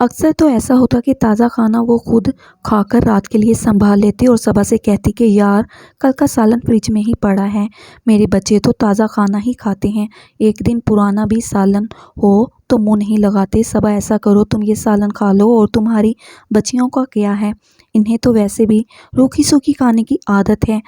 اکثر تو ایسا ہوتا کہ تازہ کھانا وہ خود کھا کر رات کے لیے سنبھال لیتی اور صبح سے کہتی کہ یار کل کا سالن فریج میں ہی پڑا ہے، میرے بچے تو تازہ کھانا ہی کھاتے ہیں، ایک دن پرانا بھی سالن ہو تو منہ نہیں لگاتے۔ صبح ایسا کرو تم یہ سالن کھا لو، اور تمہاری بچیوں کا کیا ہے، انہیں تو ویسے بھی روکھی سوکھی کھانے کی عادت ہے،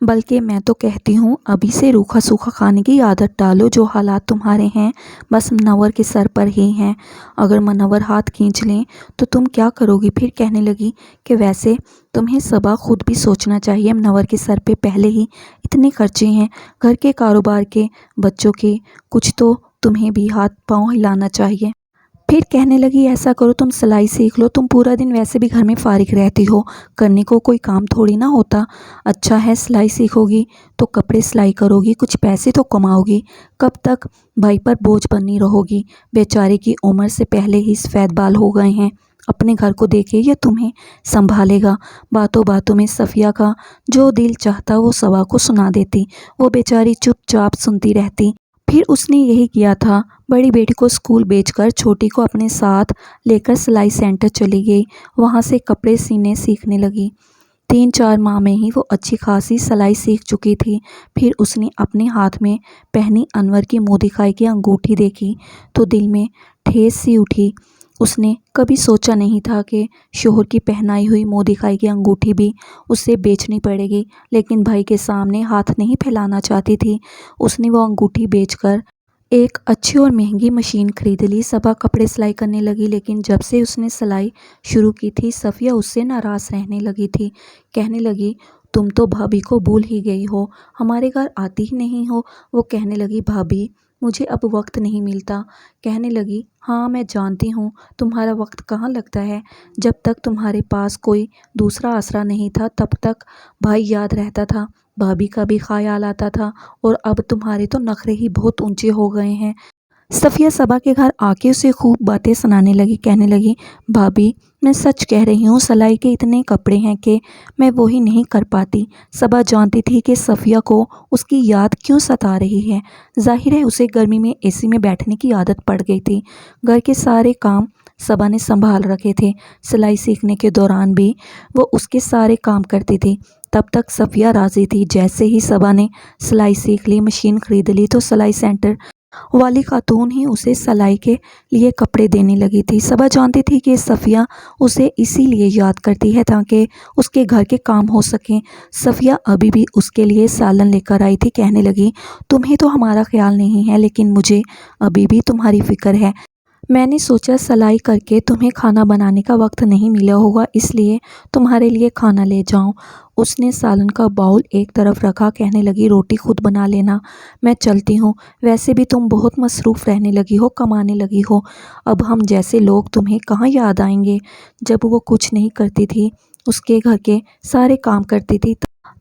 بلکہ میں تو کہتی ہوں ابھی سے روکھا سوکھا کھانے کی عادت ڈالو۔ جو حالات تمہارے ہیں بس منور کے سر پر ہی ہیں، اگر منور ہاتھ کھینچ لیں تو تم کیا کرو گی؟ پھر کہنے لگی کہ ویسے تمہیں صبا خود بھی سوچنا چاہیے، منور کے سر پہ پہلے ہی اتنے خرچے ہیں، گھر کے کاروبار کے، بچوں کے، کچھ تو تمہیں بھی ہاتھ پاؤں ہلانا چاہیے۔ پھر کہنے لگی ایسا کرو تم سلائی سیکھ لو، تم پورا دن ویسے بھی گھر میں فارغ رہتی ہو، کرنے کو کوئی کام تھوڑی نہ ہوتا، اچھا ہے سلائی سیکھو گی تو کپڑے سلائی کرو گی، کچھ پیسے تو کماؤ گی، کب تک بھائی پر بوجھ بنی رہو گی؟ بیچارے کی عمر سے پہلے ہی سفید بال ہو گئے ہیں، اپنے گھر کو دیکھے یا تمہیں سنبھالے گا؟ باتوں باتوں میں صفیہ کا جو دل چاہتا وہ صبا کو سنا دیتی، وہ بیچاری چپ چاپ سنتی رہتی۔ پھر اس نے یہی کیا تھا، بڑی بیٹی کو اسکول بھیج کر چھوٹی کو اپنے ساتھ لے کر سلائی سینٹر چلی گئی، وہاں سے کپڑے سینے سیکھنے لگی۔ 3-4 ماہ میں ہی وہ اچھی خاصی سلائی سیکھ چکی تھی۔ پھر اس نے اپنے ہاتھ میں پہنی انور کی منہ دکھائی کی انگوٹھی دیکھی تو دل میں ٹھیس سی اٹھی۔ اس نے کبھی سوچا نہیں تھا کہ شوہر کی پہنائی ہوئی منہ دکھائی کی انگوٹھی بھی اسے بیچنی پڑے گی، لیکن بھائی کے سامنے ہاتھ نہیں پھیلانا چاہتی تھی۔ اس نے وہ انگوٹھی بیچ کر ایک اچھی اور مہنگی مشین خرید لی۔ صبا کپڑے سلائی کرنے لگی، لیکن جب سے اس نے سلائی شروع کی تھی صفیہ اس سے ناراض رہنے لگی تھی، کہنے لگی تم تو بھابھی کو بھول ہی گئی ہو، ہمارے گھر آتی ہی نہیں ہو۔ وہ کہنے لگی بھابھی مجھے اب وقت نہیں ملتا۔ کہنے لگی ہاں میں جانتی ہوں تمہارا وقت کہاں لگتا ہے، جب تک تمہارے پاس کوئی دوسرا آسرا نہیں تھا تب تک بھائی یاد رہتا تھا، بھابھی کا بھی خیال آتا تھا، اور اب تمہارے تو نخرے ہی بہت اونچے ہو گئے ہیں۔ صفیہ صبا کے گھر آ کے اسے خوب باتیں سنانے لگی، کہنے لگی بھابھی میں سچ کہہ رہی ہوں، سلائی کے اتنے کپڑے ہیں کہ میں وہی نہیں کر پاتی۔ صبا جانتی تھی کہ صفیہ کو اس کی یاد کیوں ستا رہی ہے، ظاہر ہے اسے گرمی میں اے سی میں بیٹھنے کی عادت پڑ گئی تھی۔ گھر کے سارے کام صبا نے سنبھال رکھے تھے، سلائی سیکھنے کے دوران بھی وہ اس کے سارے کام کرتی تھی۔ تب تک صفیہ راضی تھی۔ جیسے ہی صبا نے سلائی سیکھ لی، مشین خرید لی تو سلائی سینٹر والی خاتون ہی اسے سلائی کے لیے کپڑے دینے لگی تھی۔ صبا جانتی تھی کہ صفیہ اسے اسی لیے یاد کرتی ہے تاکہ اس کے گھر کے کام ہو سکیں۔ صفیہ ابھی بھی اس کے لیے سالن لے کر آئی تھی، کہنے لگی تمہیں تو ہمارا خیال نہیں ہے، لیکن مجھے ابھی بھی تمہاری فکر ہے، میں نے سوچا سلائی کر کے تمہیں کھانا بنانے کا وقت نہیں ملا ہوگا، اس لیے تمہارے لیے کھانا لے جاؤں۔ اس نے سالن کا باؤل ایک طرف رکھا، کہنے لگی روٹی خود بنا لینا، میں چلتی ہوں، ویسے بھی تم بہت مصروف رہنے لگی ہو، کمانے لگی ہو، اب ہم جیسے لوگ تمہیں کہاں یاد آئیں گے۔ جب وہ کچھ نہیں کرتی تھی، اس کے گھر کے سارے کام کرتی تھی،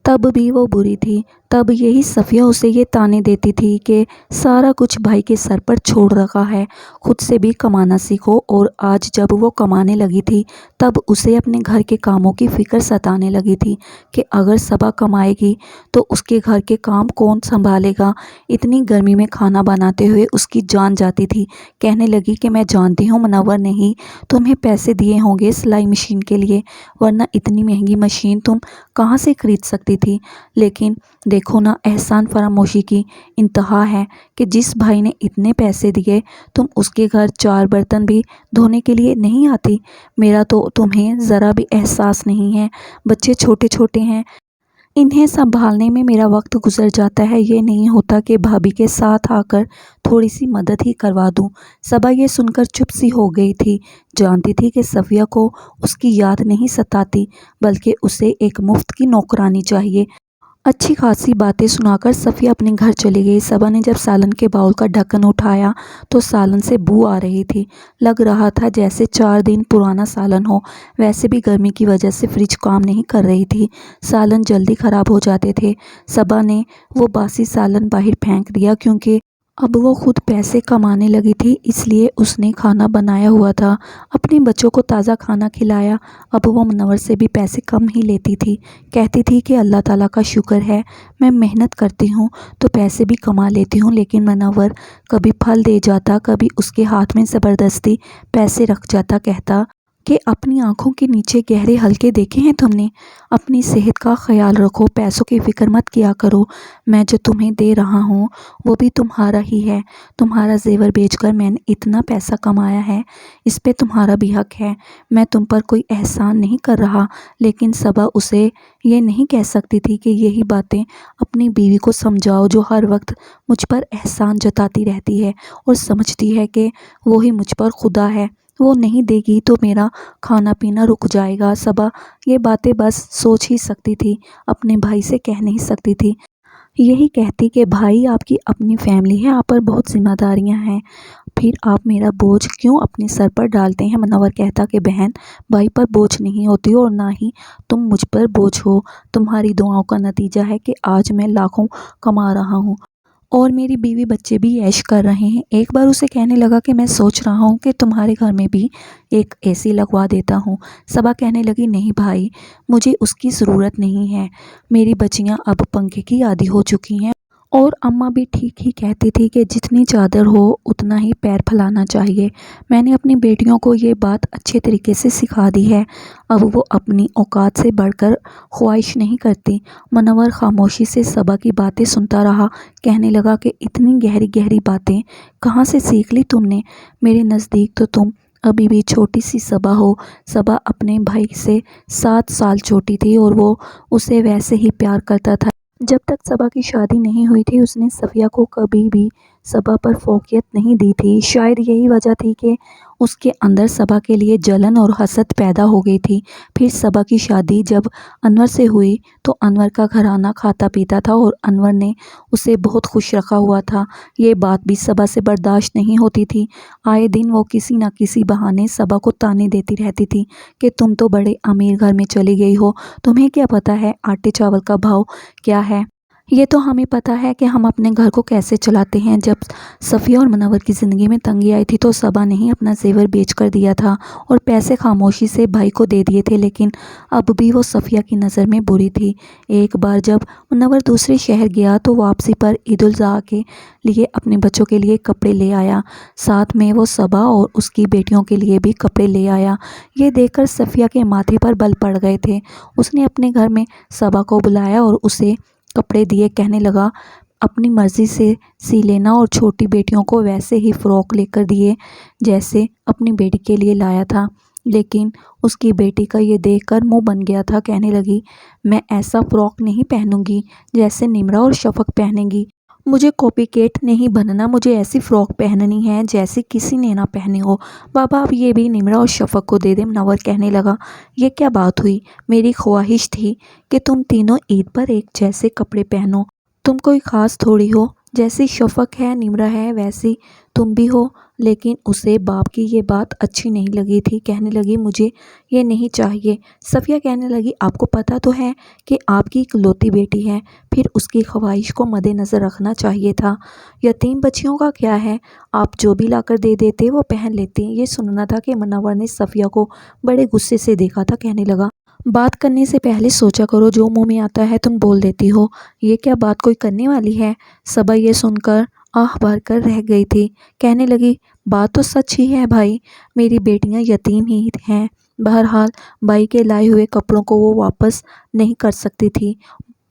تب بھی وہ بری تھی۔ تب یہی صفیہ اسے یہ تانے دیتی تھی کہ سارا کچھ بھائی کے سر پر چھوڑ رکھا ہے، خود سے بھی کمانا سیکھو۔ اور آج جب وہ کمانے لگی تھی تب اسے اپنے گھر کے کاموں کی فکر ستانے لگی تھی کہ اگر صبا کمائے گی تو اس کے گھر کے کام کون سنبھالے گا۔ اتنی گرمی میں کھانا بناتے ہوئے اس کی جان جاتی تھی۔ کہنے لگی کہ میں جانتی ہوں منور نے ہی تمہیں پیسے دیے ہوں گے سلائی مشین کے لیے، ورنہ اتنی مہنگی مشین تم کہاں سے خرید سکتی تھی۔ لیکن دیکھو نا، احسان فراموشی کی انتہا ہے کہ جس بھائی نے اتنے پیسے دیے تم اس کے گھر 4 برتن بھی دھونے کے لیے نہیں آتی۔ میرا تو تمہیں ذرا بھی احساس نہیں ہے، بچے چھوٹے چھوٹے ہیں، انہیں سنبھالنے میں میرا وقت گزر جاتا ہے، یہ نہیں ہوتا کہ بھابھی کے ساتھ آ کر تھوڑی سی مدد ہی کروا دوں۔ صبا یہ سن کر چپ سی ہو گئی تھی، جانتی تھی کہ صفیہ کو اس کی یاد نہیں ستاتی، بلکہ اسے ایک مفت کی نوکرانی چاہیے۔ اچھی خاصی باتیں سنا کر صفیہ اپنے گھر چلی گئی۔ صبا نے جب سالن کے باؤل کا ڈھکن اٹھایا تو سالن سے بو آ رہی تھی، لگ رہا تھا جیسے 4 دن پرانا سالن ہو۔ ویسے بھی گرمی کی وجہ سے فریج کام نہیں کر رہی تھی، سالن جلدی خراب ہو جاتے تھے۔ صبا نے وہ باسی سالن باہر پھینک دیا کیونکہ اب وہ خود پیسے کمانے لگی تھی، اس لیے اس نے کھانا بنایا ہوا تھا، اپنے بچوں کو تازہ کھانا کھلایا۔ اب وہ منور سے بھی پیسے کم ہی لیتی تھی، کہتی تھی کہ اللہ تعالیٰ کا شکر ہے، میں محنت کرتی ہوں تو پیسے بھی کما لیتی ہوں، لیکن منور کبھی پھل دے جاتا، کبھی اس کے ہاتھ میں زبردستی پیسے رکھ جاتا، کہتا کہ اپنی آنکھوں کے نیچے گہرے حلقے دیکھے ہیں تم نے؟ اپنی صحت کا خیال رکھو، پیسوں کی فکر مت کیا کرو، میں جو تمہیں دے رہا ہوں وہ بھی تمہارا ہی ہے، تمہارا زیور بیچ کر میں نے اتنا پیسہ کمایا ہے، اس پہ تمہارا بھی حق ہے، میں تم پر کوئی احسان نہیں کر رہا۔ لیکن صبا اسے یہ نہیں کہہ سکتی تھی کہ یہی باتیں اپنی بیوی کو سمجھاؤ جو ہر وقت مجھ پر احسان جتاتی رہتی ہے اور سمجھتی ہے کہ وہی مجھ پر خدا ہے، وہ نہیں دے گی تو میرا کھانا پینا رک جائے گا۔ صبا یہ باتیں بس سوچ ہی سکتی تھی، اپنے بھائی سے کہہ نہیں سکتی تھی۔ یہی کہتی کہ بھائی آپ کی اپنی فیملی ہے، آپ پر بہت ذمہ داریاں ہیں، پھر آپ میرا بوجھ کیوں اپنے سر پر ڈالتے ہیں؟ منور کہتا کہ بہن بھائی پر بوجھ نہیں ہوتی اور نہ ہی تم مجھ پر بوجھ ہو، تمہاری دعاؤں کا نتیجہ ہے کہ آج میں لاکھوں کما رہا ہوں اور میری بیوی بچے بھی عیش کر رہے ہیں۔ ایک بار اسے کہنے لگا کہ میں سوچ رہا ہوں کہ تمہارے گھر میں بھی ایک اے سی لگوا دیتا ہوں۔ صبا کہنے لگی نہیں بھائی، مجھے اس کی ضرورت نہیں ہے، میری بچیاں اب پنکھے کی عادی ہو چکی ہیں اور اماں بھی ٹھیک ہی کہتی تھی کہ جتنی چادر ہو اتنا ہی پیر پھیلانا چاہیے۔ میں نے اپنی بیٹیوں کو یہ بات اچھے طریقے سے سکھا دی ہے، اب وہ اپنی اوقات سے بڑھ کر خواہش نہیں کرتی۔ منور خاموشی سے صبا کی باتیں سنتا رہا، کہنے لگا کہ اتنی گہری گہری باتیں کہاں سے سیکھ لی تم نے؟ میرے نزدیک تو تم ابھی بھی چھوٹی سی صبا ہو۔ صبا اپنے بھائی سے 7 سال چھوٹی تھی اور وہ اسے ویسے ہی پیار کرتا تھا۔ جب تک صبا کی شادی نہیں ہوئی تھی اس نے صفیہ کو کبھی بھی صبا پر فوقیت نہیں دی تھی، شاید یہی وجہ تھی کہ اس کے اندر صبا کے لیے جلن اور حسد پیدا ہو گئی تھی۔ پھر صبا کی شادی جب انور سے ہوئی تو انور کا گھرانہ کھاتا پیتا تھا اور انور نے اسے بہت خوش رکھا ہوا تھا، یہ بات بھی صبا سے برداشت نہیں ہوتی تھی۔ آئے دن وہ کسی نہ کسی بہانے صبا کو طعنے دیتی رہتی تھی کہ تم تو بڑے امیر گھر میں چلی گئی ہو، تمہیں کیا پتہ ہے آٹے چاول کا بھاؤ کیا ہے؟ یہ تو ہمیں پتہ ہے کہ ہم اپنے گھر کو کیسے چلاتے ہیں۔ جب صفیہ اور منور کی زندگی میں تنگی آئی تھی تو صبا نے ہی اپنا زیور بیچ کر دیا تھا اور پیسے خاموشی سے بھائی کو دے دیے تھے، لیکن اب بھی وہ صفیہ کی نظر میں بری تھی۔ ایک بار جب منور دوسرے شہر گیا تو واپسی پر عید الاضحیٰ کے لیے اپنے بچوں کے لیے کپڑے لے آیا، ساتھ میں وہ صبا اور اس کی بیٹیوں کے لیے بھی کپڑے لے آیا۔ یہ دیکھ کر صفیہ کے ماتھے پر بل پڑ گئے تھے، اس نے اپنے گھر میں صبا کو بلایا اور اسے کپڑے دیے، کہنے لگا اپنی مرضی سے سی لینا اور چھوٹی بیٹیوں کو ویسے ہی فراک لے کر دیے جیسے اپنی بیٹی کے لیے لایا تھا۔ لیکن اس کی بیٹی کا یہ دیکھ کر منہ بن گیا تھا، کہنے لگی میں ایسا فراک نہیں پہنوں گی جیسے نمرہ اور شفق پہنے گی، مجھے کاپی کیٹ نہیں بننا، مجھے ایسی فراک پہننی ہے جیسے کسی نے نہ پہنی ہو۔ بابا اب یہ بھی نمرہ اور شفق کو دے دے۔ منور کہنے لگا یہ کیا بات ہوئی؟ میری خواہش تھی کہ تم تینوں عید پر ایک جیسے کپڑے پہنو، تم کوئی خاص تھوڑی ہو، جیسی شفق ہے نمرہ ہے ویسی تم بھی ہو۔ لیکن اسے باپ کی یہ بات اچھی نہیں لگی تھی، کہنے لگی مجھے یہ نہیں چاہیے۔ صفیہ کہنے لگی آپ کو پتہ تو ہے کہ آپ کی اکلوتی بیٹی ہے، پھر اس کی خواہش کو مد نظر رکھنا چاہیے تھا، یتیم بچیوں کا کیا ہے، آپ جو بھی لا کر دے دیتے وہ پہن لیتی۔ یہ سننا تھا کہ منور نے صفیہ کو بڑے غصے سے دیکھا تھا، کہنے لگا بات کرنے سے پہلے سوچا کرو، جو منہ میں آتا ہے تم بول دیتی ہو، یہ کیا بات کوئی کرنے والی ہے؟ صبا یہ سن کر آہ بھر کر رہ گئی تھی، کہنے لگی بات تو سچ ہی ہے بھائی، میری بیٹیاں یتیم ہی ہیں، بہرحال بھائی کے لائے ہوئے کپڑوں کو وہ واپس نہیں کر سکتی تھی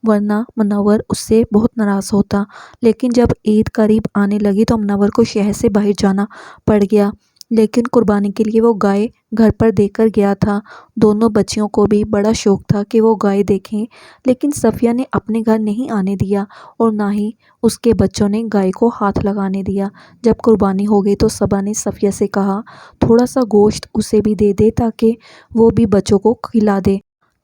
ورنہ منور اس سے بہت ناراض ہوتا۔ لیکن جب عید قریب آنے لگی تو منور کو شہر سے باہر جانا پڑ گیا، لیکن قربانی کے لیے وہ گائے گھر پر دے کر گیا تھا۔ دونوں بچیوں کو بھی بڑا شوق تھا کہ وہ گائے دیکھیں، لیکن صفیہ نے اپنے گھر نہیں آنے دیا اور نہ ہی اس کے بچوں نے گائے کو ہاتھ لگانے دیا۔ جب قربانی ہو گئی تو صبا نے صفیہ سے کہا تھوڑا سا گوشت اسے بھی دے دے تاکہ وہ بھی بچوں کو کھلا دے،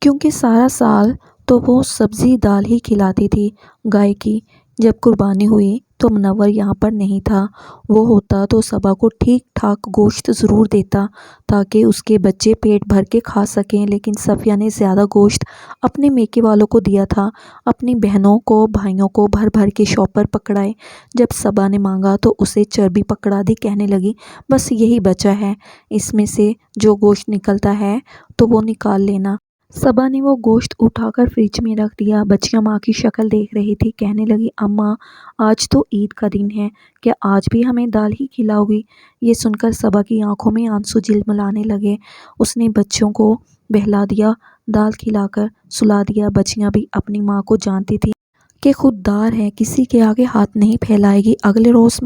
کیونکہ سارا سال تو وہ سبزی دال ہی کھلاتی تھی گائے کی۔ جب قربانی ہوئی تو منور یہاں پر نہیں تھا۔ وہ ہوتا تو صبا کو ٹھیک ٹھاک گوشت ضرور دیتا تاکہ اس کے بچے پیٹ بھر کے کھا سکیں، لیکن صفیہ نے زیادہ گوشت اپنے میکے والوں کو دیا تھا، اپنی بہنوں کو بھائیوں کو بھر بھر کے شاپر پکڑائے۔ جب صبا نے مانگا تو اسے چربی پکڑا دی، کہنے لگی بس یہی بچا ہے، اس میں سے جو گوشت نکلتا ہے تو وہ نکال لینا۔ صبا نے وہ گوشت اٹھا کر فریج میں رکھ دیا۔ بچیاں ماں کی شکل دیکھ رہی تھی، کہنے لگی اماں آج تو عید کا دن ہے، کیا آج بھی ہمیں دال ہی کھلاؤ گی؟ یہ سن کر صبا کی آنکھوں میں آنسو جھلملانے لگے۔ اس نے بچوں کو بہلا دیا، دال کھلا کر سلا دیا۔ بچیاں بھی اپنی ماں کو جانتی تھی کہ خوددار ہے، کسی کے آگے ہاتھ نہیں پھیلائے گی۔ اگلے روز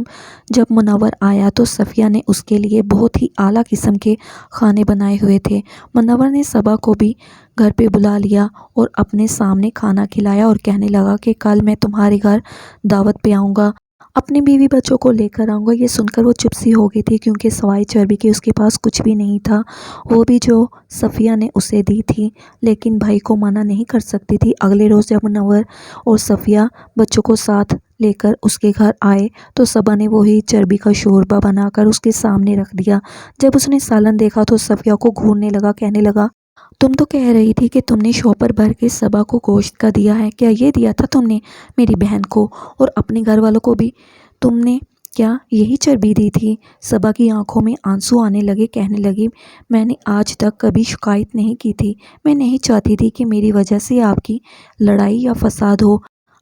جب منور آیا تو صفیہ نے اس کے لیے بہت ہی اعلیٰ قسم کے کھانے بنائے ہوئے تھے۔ منور نے صبا کو بھی گھر پہ بلا لیا اور اپنے سامنے کھانا کھلایا اور کہنے لگا کہ کل میں تمہارے گھر دعوت پہ آؤں گا، اپنے بیوی بچوں کو لے کر آؤں گا۔ یہ سن کر وہ چپ سی ہو گئی تھی، کیونکہ سوائے چربی کے اس کے پاس کچھ بھی نہیں تھا، وہ بھی جو صفیہ نے اسے دی تھی، لیکن بھائی کو منع نہیں کر سکتی تھی۔ اگلے روز جب منور اور صفیہ بچوں کو ساتھ لے کر اس کے گھر آئے تو صبا نے وہی چربی کا شوربہ بنا کر اس کے سامنے رکھ دیا۔ جب اس نے سالن دیکھا تو صفیہ کو گھورنے لگا، کہنے لگا تم تو کہہ رہی تھی کہ تم نے شوپر بھر کے صبا کو گوشت کا دیا ہے، کیا یہ دیا تھا تم نے میری بہن کو اور اپنے گھر والوں کو بھی؟ تم نے کیا یہی چربی دی تھی؟ صبا کی آنکھوں میں آنسو آنے لگے، کہنے لگی میں نے آج تک کبھی شکایت نہیں کی تھی، میں نہیں چاہتی تھی کہ میری وجہ سے آپ کی لڑائی یا فساد ہو،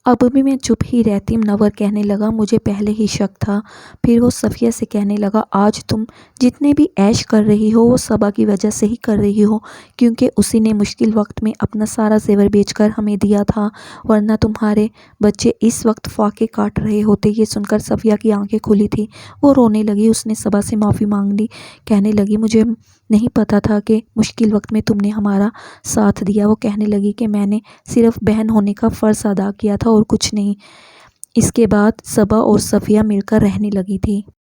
اب بھی میں چپ ہی رہتی۔ منور کہنے لگا مجھے پہلے ہی شک تھا۔ پھر وہ صفیہ سے کہنے لگا آج تم جتنے بھی عیش کر رہی ہو وہ صبا کی وجہ سے ہی کر رہی ہو، کیونکہ اسی نے مشکل وقت میں اپنا سارا زیور بیچ کر ہمیں دیا تھا، ورنہ تمہارے بچے اس وقت فاقے کاٹ رہے ہوتے۔ یہ سن کر صفیہ کی آنکھیں کھلی تھی، وہ رونے لگی۔ اس نے صبا سے معافی مانگ لی، کہنے لگی مجھے نہیں پتا تھا کہ مشکل وقت میں تم نے ہمارا ساتھ دیا۔ وہ کہنے لگی کہ میں نے صرف بہن ہونے کا فرض ادا کیا تھا اور کچھ نہیں۔ اس کے بعد صبا اور صفیہ مل کر رہنے لگی تھی۔